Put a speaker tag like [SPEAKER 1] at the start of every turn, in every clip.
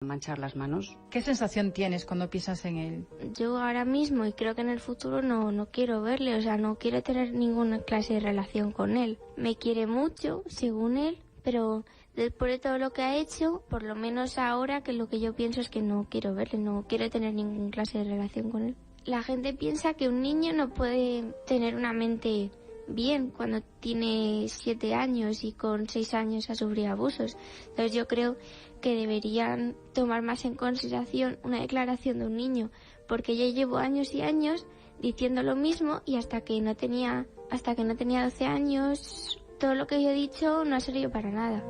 [SPEAKER 1] manchar las manos.
[SPEAKER 2] ¿Qué sensación tienes cuando piensas en él?
[SPEAKER 3] Yo ahora mismo, y creo que en el futuro, no quiero verle, o sea, no quiero tener ninguna clase de relación con él. Me quiere mucho, según él, pero después de todo lo que ha hecho, por lo menos ahora, que lo que yo pienso es que no quiero verle, no quiero tener ninguna clase de relación con él. La gente piensa que un niño no puede tener una mente bien cuando tiene 7 años y con 6 años ha sufrido abusos. Entonces yo creo que deberían tomar más en consideración una declaración de un niño, porque yo llevo años y años diciendo lo mismo y hasta que no tenía 12 años todo lo que yo he dicho no ha servido para nada.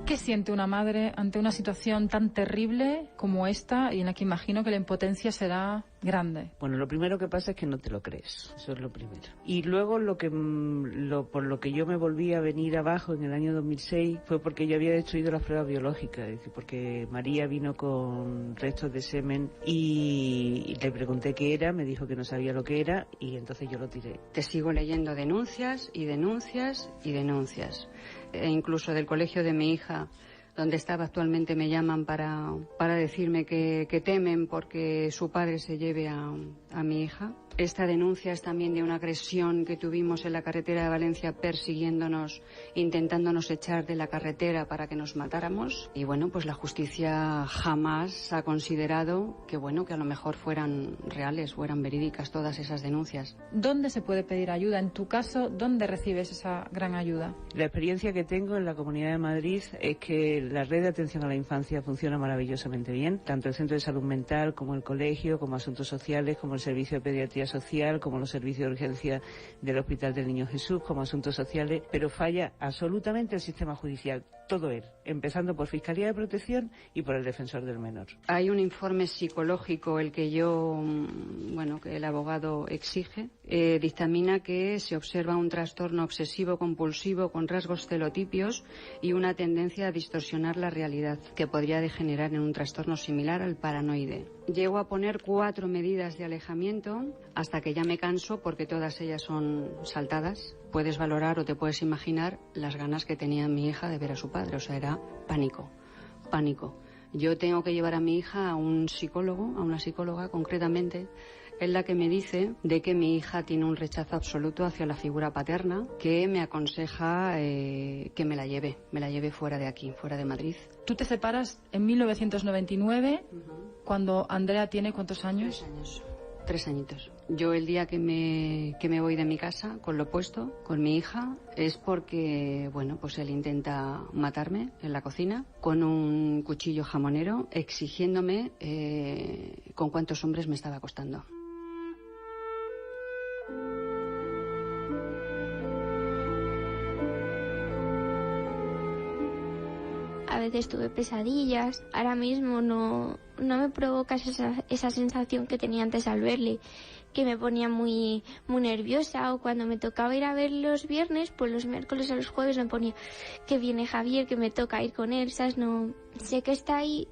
[SPEAKER 2] ¿Qué siente una madre ante una situación tan terrible como esta y en la que imagino que la impotencia será grande?
[SPEAKER 4] Bueno, lo primero que pasa es que no te lo crees, eso es lo primero. Y luego por lo que yo me volví a venir abajo en el año 2006 fue porque yo había destruido las pruebas biológicas, es decir, porque María vino con restos de semen y le pregunté qué era, me dijo que no sabía lo que era y entonces yo lo tiré.
[SPEAKER 1] Te sigo leyendo denuncias y denuncias y denuncias. E incluso del colegio de mi hija, donde estaba actualmente, me llaman para decirme que temen porque su padre se lleve a mi hija. Esta denuncia es también de una agresión que tuvimos en la carretera de Valencia, persiguiéndonos, intentándonos echar de la carretera para que nos matáramos. Y bueno, pues la justicia jamás ha considerado que a lo mejor fueran reales, fueran verídicas todas esas denuncias.
[SPEAKER 2] ¿Dónde se puede pedir ayuda? En tu caso, ¿dónde recibes esa gran ayuda?
[SPEAKER 4] La experiencia que tengo en la Comunidad de Madrid es que la red de atención a la infancia funciona maravillosamente bien, tanto el Centro de Salud Mental como el colegio, como Asuntos Sociales, como el Servicio de Pediatría Social, como los servicios de urgencia del Hospital del Niño Jesús, como Asuntos Sociales, pero falla absolutamente el sistema judicial, todo él, empezando por Fiscalía de Protección y por el Defensor del Menor.
[SPEAKER 1] Hay un informe psicológico, el que que el abogado exige, dictamina que se observa un trastorno obsesivo compulsivo con rasgos celotípicos y una tendencia a distorsionar la realidad, que podría degenerar en un trastorno similar al paranoide. Llego a poner 4 medidas de alejamiento hasta que ya me canso, porque todas ellas son saltadas. Puedes valorar o te puedes imaginar las ganas que tenía mi hija de ver a su padre, o sea, era pánico. Yo tengo que llevar a mi hija a un psicólogo, a una psicóloga concretamente, es la que me dice de que mi hija tiene un rechazo absoluto hacia la figura paterna, que me aconseja que me la lleve fuera de aquí, fuera de Madrid.
[SPEAKER 2] Tú te separas en 1999, cuando Andrea tiene ¿cuántos años?
[SPEAKER 1] 3 años. 3 añitos. Yo el día que me voy de mi casa con lo puesto, con mi hija, es porque, pues él intenta matarme en la cocina con un cuchillo jamonero, exigiéndome con cuántos hombres me estaba acostando.
[SPEAKER 3] A veces tuve pesadillas, ahora mismo no me provoca esa sensación que tenía antes al verle, que me ponía muy nerviosa, o cuando me tocaba ir a ver los viernes, pues los miércoles o los jueves me ponía que viene Javier, que me toca ir con él, ¿sabes? No sé que está ahí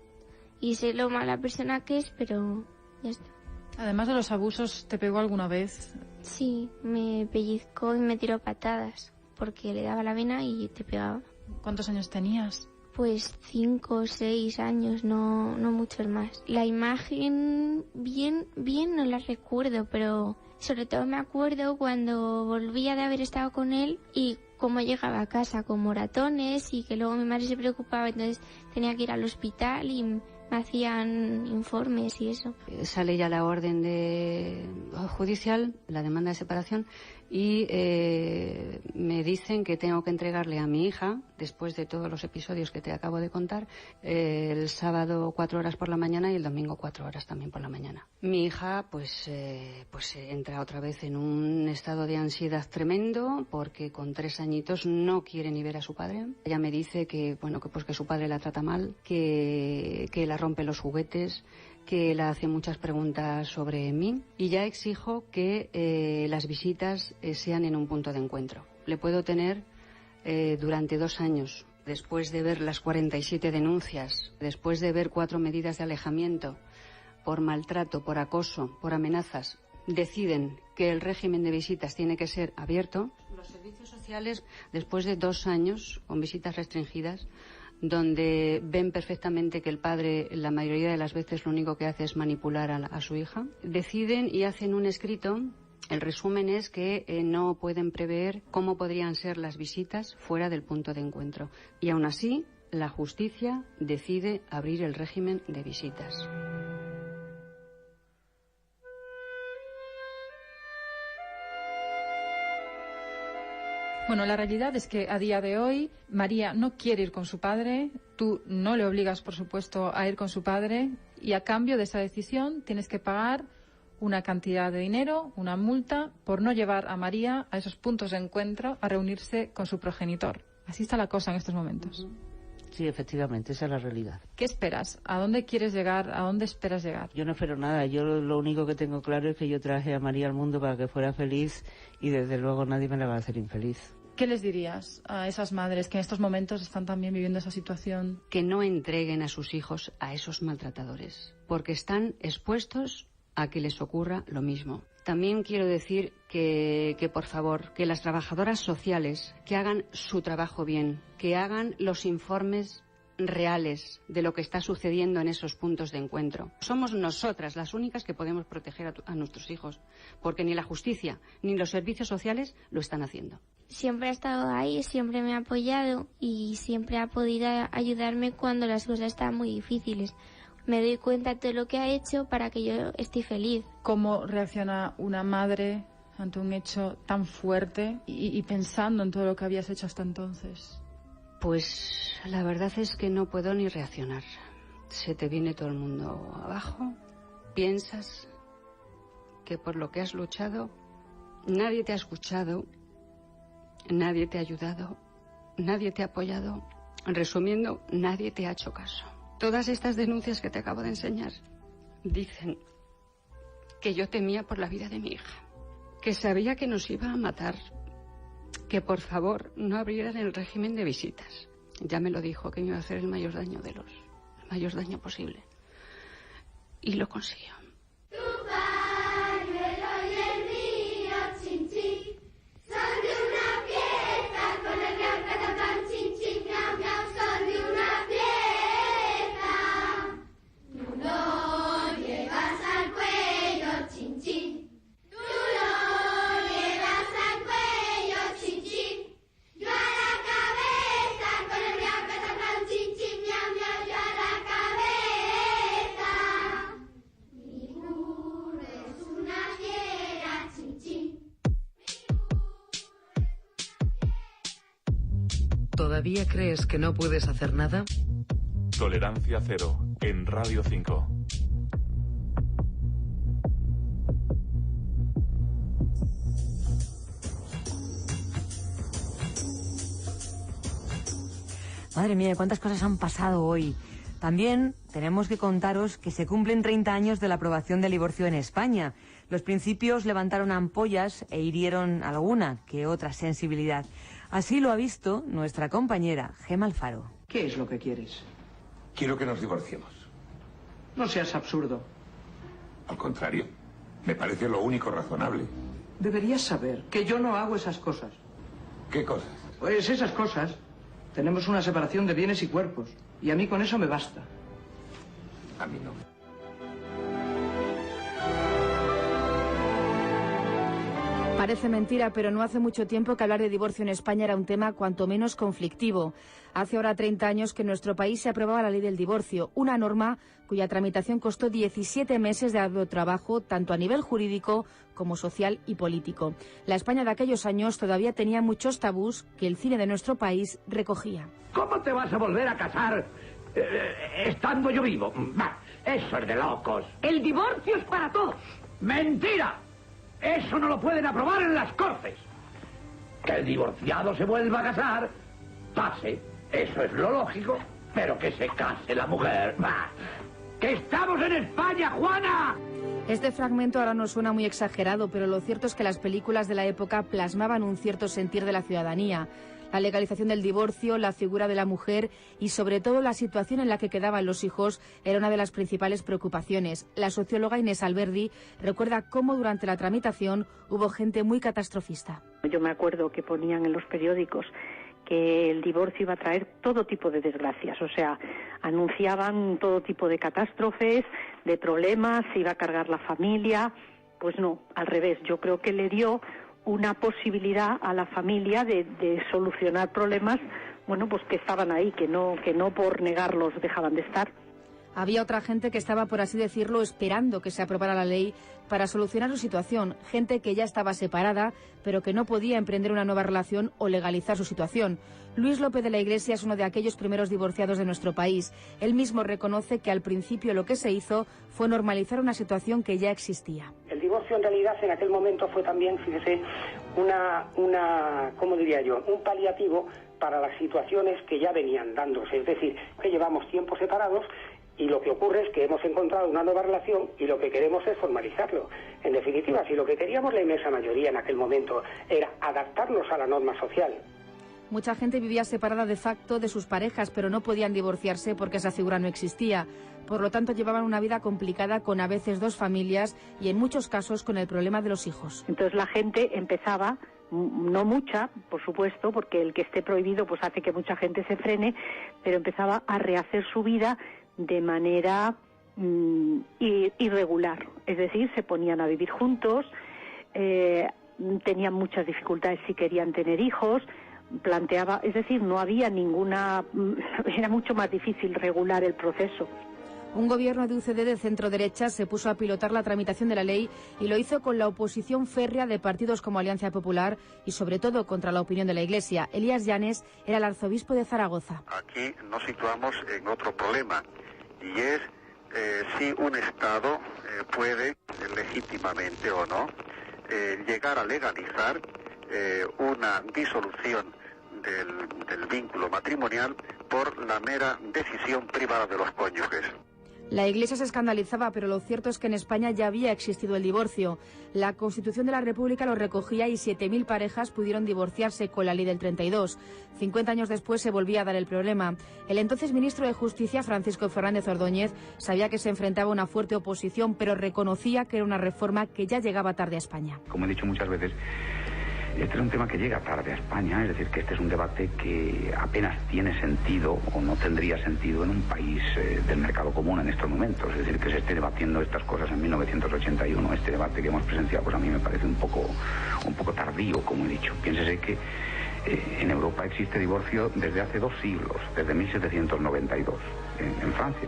[SPEAKER 3] y sé lo mala persona que es, pero ya está.
[SPEAKER 2] Además de los abusos, ¿te pegó alguna vez?
[SPEAKER 3] Sí, me pellizcó y me tiró patadas, porque le daba la vena y te pegaba.
[SPEAKER 2] ¿Cuántos años tenías?
[SPEAKER 3] Pues 5 o 6 años, no muchos más. La imagen bien no la recuerdo, pero sobre todo me acuerdo cuando volvía de haber estado con él y cómo llegaba a casa con moratones, y que luego mi madre se preocupaba, entonces tenía que ir al hospital y me hacían informes y eso.
[SPEAKER 1] Sale ya la orden judicial, la demanda de separación, y me dicen que tengo que entregarle a mi hija, después de todos los episodios que te acabo de contar, el sábado 4 horas por la mañana y el domingo 4 horas también por la mañana. Mi hija pues entra otra vez en un estado de ansiedad tremendo, porque con 3 añitos no quiere ni ver a su padre. Ella me dice que su padre la trata mal, que la rompe los juguetes, que la hace muchas preguntas sobre mí, y ya exijo que las visitas sean en un punto de encuentro. Le puedo tener durante 2 años, después de ver las 47 denuncias, después de ver 4 medidas de alejamiento por maltrato, por acoso, por amenazas. deciden que el régimen de visitas tiene que ser abierto, los servicios sociales, después de 2 años con visitas restringidas, donde ven perfectamente que el padre la mayoría de las veces lo único que hace es manipular a su hija, deciden y hacen un escrito. El resumen es que no pueden prever cómo podrían ser las visitas fuera del punto de encuentro. Y aún así, la justicia decide abrir el régimen de visitas.
[SPEAKER 2] Bueno, la realidad es que a día de hoy María no quiere ir con su padre, tú no le obligas, por supuesto, a ir con su padre, y a cambio de esa decisión tienes que pagar una cantidad de dinero, una multa, por no llevar a María a esos puntos de encuentro a reunirse con su progenitor. Así está la cosa en estos momentos.
[SPEAKER 4] Sí, efectivamente, esa es la realidad.
[SPEAKER 2] ¿Qué esperas? ¿A dónde quieres llegar? ¿A dónde esperas llegar?
[SPEAKER 4] Yo no espero nada. Yo lo único que tengo claro es que yo traje a María al mundo para que fuera feliz y desde luego nadie me la va a hacer infeliz.
[SPEAKER 2] ¿Qué les dirías a esas madres que en estos momentos están también viviendo esa situación?
[SPEAKER 1] Que no entreguen a sus hijos a esos maltratadores, porque están expuestos a que les ocurra lo mismo. También quiero decir que por favor, que las trabajadoras sociales que hagan su trabajo bien, que hagan los informes reales de lo que está sucediendo en esos puntos de encuentro. Somos nosotras las únicas que podemos proteger a nuestros hijos, porque ni la justicia ni los servicios sociales lo están haciendo.
[SPEAKER 3] Siempre ha estado ahí, siempre me ha apoyado y siempre ha podido ayudarme cuando las cosas están muy difíciles. Me doy cuenta de todo lo que ha hecho para que yo esté feliz.
[SPEAKER 2] ¿Cómo reacciona una madre ante un hecho tan fuerte y pensando en todo lo que habías hecho hasta entonces?
[SPEAKER 1] Pues la verdad es que no puedo ni reaccionar. Se te viene todo el mundo abajo. Piensas que por lo que has luchado nadie te ha escuchado, nadie te ha ayudado, nadie te ha apoyado. Resumiendo, nadie te ha hecho caso. Todas estas denuncias que te acabo de enseñar dicen que yo temía por la vida de mi hija, que sabía que nos iba a matar, que por favor no abrieran el régimen de visitas. Ya me lo dijo, que me iba a hacer el mayor daño posible. Y lo consiguió.
[SPEAKER 5] ¿Todavía crees que no puedes hacer nada?
[SPEAKER 6] Tolerancia cero, en Radio 5.
[SPEAKER 7] Madre mía, cuántas cosas han pasado hoy. También tenemos que contaros que se cumplen 30 años de la aprobación del divorcio en España. Los principios levantaron ampollas e hirieron alguna que otra sensibilidad. Así lo ha visto nuestra compañera Gemma Alfaro.
[SPEAKER 8] ¿Qué es lo que quieres?
[SPEAKER 9] Quiero que nos divorciemos.
[SPEAKER 8] No seas absurdo.
[SPEAKER 9] Al contrario, me parece lo único razonable.
[SPEAKER 8] Deberías saber que yo no hago esas cosas.
[SPEAKER 9] ¿Qué cosas?
[SPEAKER 8] Pues esas cosas. Tenemos una separación de bienes y cuerpos. Y a mí con eso me basta.
[SPEAKER 9] A mí no.
[SPEAKER 10] Parece mentira, pero no hace mucho tiempo que hablar de divorcio en España era un tema cuanto menos conflictivo. Hace ahora 30 años que en nuestro país se aprobaba la ley del divorcio, una norma cuya tramitación costó 17 meses de arduo trabajo, tanto a nivel jurídico como social y político. La España de aquellos años todavía tenía muchos tabús que el cine de nuestro país recogía.
[SPEAKER 11] ¿Cómo te vas a volver a casar estando yo vivo? Bah, eso es de locos. El divorcio es para todos. ¡Mentira! Eso no lo pueden aprobar en las Cortes. Que el divorciado se vuelva a casar, pase. Eso es lo lógico. Pero que se case la mujer. ¡Bah! ¡Que estamos en España, Juana!
[SPEAKER 10] Este fragmento ahora nos suena muy exagerado, pero lo cierto es que las películas de la época plasmaban un cierto sentir de la ciudadanía. La legalización del divorcio, la figura de la mujer y sobre todo la situación en la que quedaban los hijos era una de las principales preocupaciones. La socióloga Inés Alberdi recuerda cómo durante la tramitación hubo gente muy catastrofista.
[SPEAKER 12] Yo me acuerdo que ponían en los periódicos que el divorcio iba a traer todo tipo de desgracias, o sea, anunciaban todo tipo de catástrofes, de problemas, se iba a cargar la familia. Pues no, al revés, yo creo que le dio una posibilidad a la familia de solucionar problemas, bueno, pues que estaban ahí, que no por negarlos dejaban de estar.
[SPEAKER 10] Había otra gente que estaba, por así decirlo, esperando que se aprobara la ley para solucionar su situación, gente que ya estaba separada, pero que no podía emprender una nueva relación o legalizar su situación. Luis López de la Iglesia es uno de aquellos primeros divorciados de nuestro país. Él mismo reconoce que al principio lo que se hizo fue normalizar una situación que ya existía.
[SPEAKER 13] El divorcio en realidad en aquel momento fue también, fíjese, ¿cómo diría yo?, un paliativo para las situaciones que ya venían dándose. Es decir, que llevamos tiempo separados y lo que ocurre es que hemos encontrado una nueva relación y lo que queremos es formalizarlo. En definitiva, si lo que queríamos la inmensa mayoría en aquel momento era adaptarnos a la norma social.
[SPEAKER 10] Mucha gente vivía separada de facto de sus parejas, pero no podían divorciarse porque esa figura no existía. Por lo tanto, llevaban una vida complicada con a veces dos familias y en muchos casos con el problema de los hijos.
[SPEAKER 12] Entonces la gente empezaba, no mucha, por supuesto, porque el que esté prohibido pues hace que mucha gente se frene, pero empezaba a rehacer su vida de manera irregular. Es decir, se ponían a vivir juntos, tenían muchas dificultades si querían tener hijos, es decir, no había era mucho más difícil regular el proceso.
[SPEAKER 10] Un gobierno de UCD de centro-derecha se puso a pilotar la tramitación de la ley y lo hizo con la oposición férrea de partidos como Alianza Popular y sobre todo contra la opinión de la Iglesia. Elías Llanes era el arzobispo de Zaragoza.
[SPEAKER 14] Aquí nos situamos en otro problema y es si un Estado puede legítimamente o no llegar a legalizar una disolución del vínculo matrimonial por la mera decisión privada de los cónyuges.
[SPEAKER 10] La Iglesia se escandalizaba, pero lo cierto es que en España ya había existido el divorcio. La Constitución de la República lo recogía y 7.000 parejas pudieron divorciarse con la ley del 32. 50 años después se volvía a dar el problema. El entonces ministro de Justicia, Francisco Fernández Ordóñez, sabía que se enfrentaba a una fuerte oposición, pero reconocía que era una reforma que ya llegaba tarde a España.
[SPEAKER 15] Como he dicho muchas veces, este es un tema que llega tarde a España, es decir, que este es un debate que apenas tiene sentido o no tendría sentido en un país del mercado común en estos momentos. Es decir, que se esté debatiendo estas cosas en 1981, este debate que hemos presenciado, pues a mí me parece un poco tardío, como he dicho. Piénsese que en Europa existe divorcio desde hace 2 siglos, desde 1792, en Francia.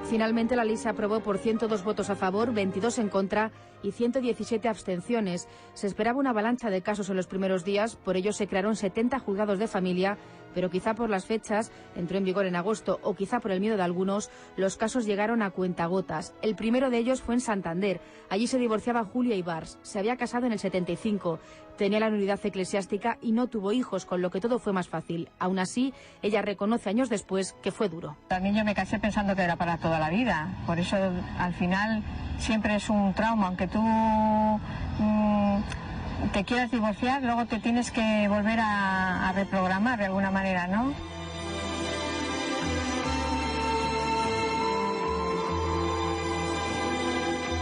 [SPEAKER 10] Finalmente la ley se aprobó por 102 votos a favor, 22 en contra y 117 abstenciones. Se esperaba una avalancha de casos en los primeros días, por ello se crearon 70 juzgados de familia, pero quizá por las fechas, entró en vigor en agosto, o quizá por el miedo de algunos, los casos llegaron a cuentagotas. El primero de ellos fue en Santander. Allí se divorciaba Julia Ibars. Se había casado en el 75. Tenía la nulidad eclesiástica y no tuvo hijos, con lo que todo fue más fácil. Aún así, ella reconoce años después que fue duro.
[SPEAKER 16] También yo me casé pensando que era para toda la vida. Por eso, al final, siempre es un trauma. Aunque tú te quieras divorciar, luego te tienes que volver a reprogramar de alguna manera, ¿no?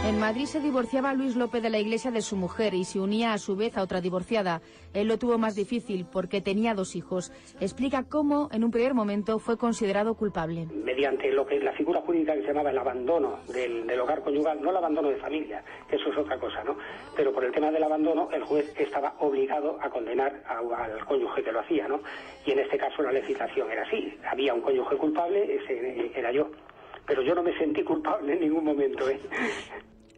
[SPEAKER 10] En Madrid se divorciaba Luis López de la Iglesia de su mujer y se unía a su vez a otra divorciada. Él lo tuvo más difícil porque tenía 2 hijos. Explica cómo, en un primer momento, fue considerado culpable.
[SPEAKER 13] Mediante lo que la figura jurídica que se llamaba el abandono del hogar conyugal, no el abandono de familia, que eso es otra cosa, ¿no? Pero por el tema del abandono, el juez estaba obligado a condenar al cónyuge que lo hacía, ¿no? Y en este caso la legislación era así. Había un cónyuge culpable, ese era yo. Pero yo no me sentí culpable en ningún momento, ¿eh?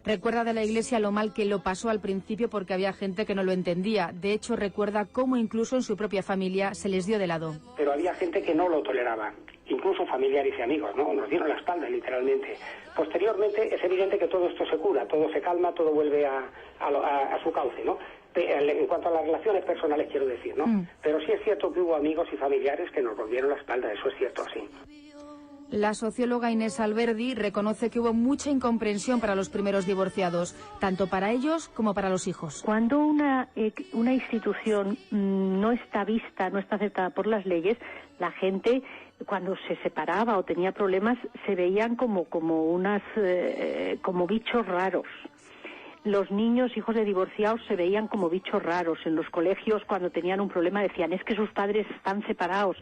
[SPEAKER 10] Recuerda de la Iglesia lo mal que lo pasó al principio porque había gente que no lo entendía. De hecho, recuerda cómo incluso en su propia familia se les dio de lado.
[SPEAKER 13] Pero había gente que no lo toleraba, incluso familiares y amigos, ¿no? Nos dieron la espalda, literalmente. Posteriormente es evidente que todo esto se cura, todo se calma, todo vuelve a su cauce, ¿no? En cuanto a las relaciones personales, quiero decir, ¿no? Pero sí es cierto que hubo amigos y familiares que nos volvieron la espalda, eso es cierto, sí.
[SPEAKER 10] La socióloga Inés Alberdi reconoce que hubo mucha incomprensión para los primeros divorciados, tanto para ellos como para los hijos.
[SPEAKER 12] Cuando una institución no está vista, no está aceptada por las leyes, la gente, cuando se separaba o tenía problemas, se veían como bichos raros. Los niños, hijos de divorciados, se veían como bichos raros. En los colegios, cuando tenían un problema, decían, es que sus padres están separados.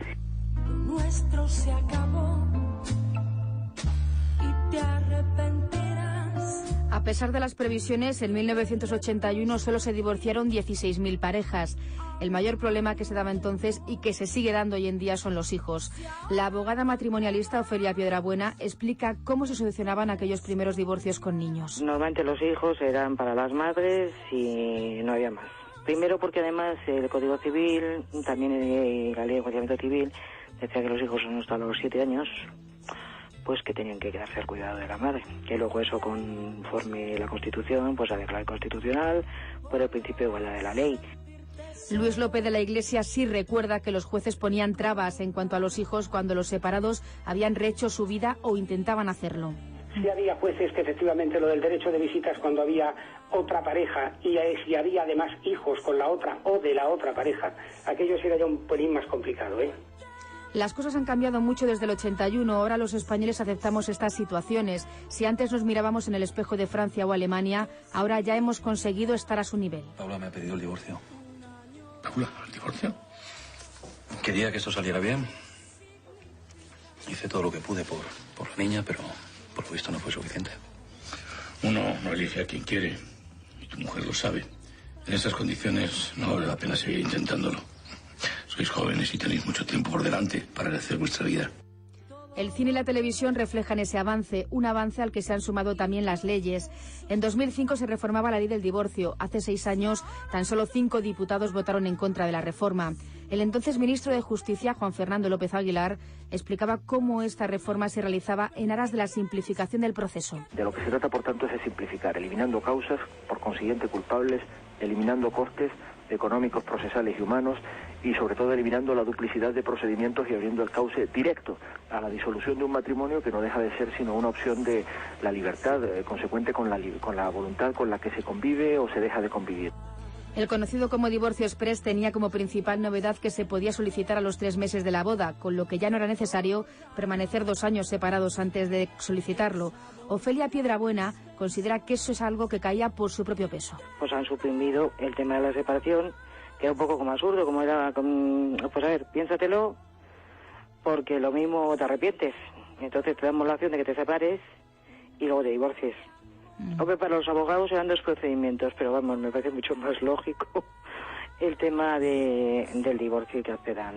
[SPEAKER 17] Lo nuestro se acabó y te arrepentirás.
[SPEAKER 10] A pesar de las previsiones, en 1981 solo se divorciaron 16.000 parejas. El mayor problema que se daba entonces y que se sigue dando hoy en día son los hijos. La abogada matrimonialista Ofelia Piedrabuena explica cómo se solucionaban aquellos primeros divorcios con niños.
[SPEAKER 18] Normalmente los hijos eran para las madres y no había más. Primero porque además el Código Civil, también la Ley de Enjuiciamiento Civil, decía que los hijos son hasta los 7 años, pues que tenían que quedarse al cuidado de la madre. Que luego eso, conforme la Constitución, pues a declarar constitucional por el principio de igualdad de la ley.
[SPEAKER 10] Luis López de la Iglesia sí recuerda que los jueces ponían trabas en cuanto a los hijos cuando los separados habían rehecho su vida o intentaban hacerlo.
[SPEAKER 13] Sí había jueces que efectivamente lo del derecho de visitas cuando había otra pareja y si había además hijos con la otra o de la otra pareja, aquello sí era ya un pelín más complicado, ¿eh?
[SPEAKER 10] Las cosas han cambiado mucho desde el 81. Ahora los españoles aceptamos estas situaciones. Si antes nos mirábamos en el espejo de Francia o Alemania, ahora ya hemos conseguido estar a su nivel.
[SPEAKER 19] Paula me ha pedido el divorcio. ¿Paula? ¿El divorcio? Quería que esto saliera bien. Hice todo lo que pude por la niña, pero por lo visto no fue suficiente.
[SPEAKER 9] Uno no elige a quien quiere, y tu mujer lo sabe. En estas condiciones no vale la pena seguir intentándolo. Sois jóvenes y tenéis mucho tiempo por delante para hacer vuestra vida.
[SPEAKER 10] El cine y la televisión reflejan ese avance, un avance al que se han sumado también las leyes. En 2005 se reformaba la ley del divorcio. Hace 6 años, tan solo 5 diputados votaron en contra de la reforma. El entonces ministro de Justicia, Juan Fernando López Aguilar, explicaba cómo esta reforma se realizaba en aras de la simplificación del proceso.
[SPEAKER 20] De lo que se trata, por tanto, es de simplificar, eliminando causas, por consiguiente culpables, eliminando costes económicos, procesales y humanos, y sobre todo eliminando la duplicidad de procedimientos y abriendo el cauce directo a la disolución de un matrimonio, que no deja de ser sino una opción de la libertad, consecuente con la voluntad con la que se convive o se deja de convivir.
[SPEAKER 10] El conocido como divorcio express tenía como principal novedad que se podía solicitar a los 3 meses de la boda, con lo que ya no era necesario permanecer 2 años separados antes de solicitarlo. Ofelia Piedrabuena considera que eso es algo que caía por su propio peso.
[SPEAKER 18] Pues han suprimido el tema de la separación, que era un poco como absurdo, como era, pues a ver, piénsatelo, porque lo mismo te arrepientes. Entonces te damos la opción de que te separes y luego te divorcies. Hombre, para los abogados eran 2 procedimientos, pero vamos, me parece mucho más lógico el tema del divorcio, y que accedan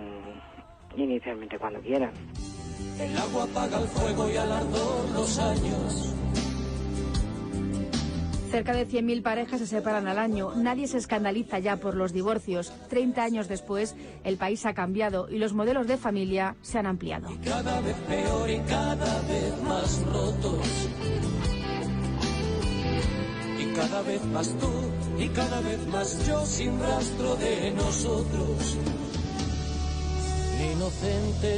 [SPEAKER 18] inicialmente cuando quieran.
[SPEAKER 17] El agua apaga el fuego y al ardor los años.
[SPEAKER 10] Cerca de 100.000 parejas se separan al año. Nadie se escandaliza ya por los divorcios. 30 años después, el país ha cambiado y los modelos de familia se han ampliado.
[SPEAKER 17] Y cada vez peor y cada vez más rotos. Y cada vez más tú y cada vez más yo, sin rastro de nosotros. Inocentes.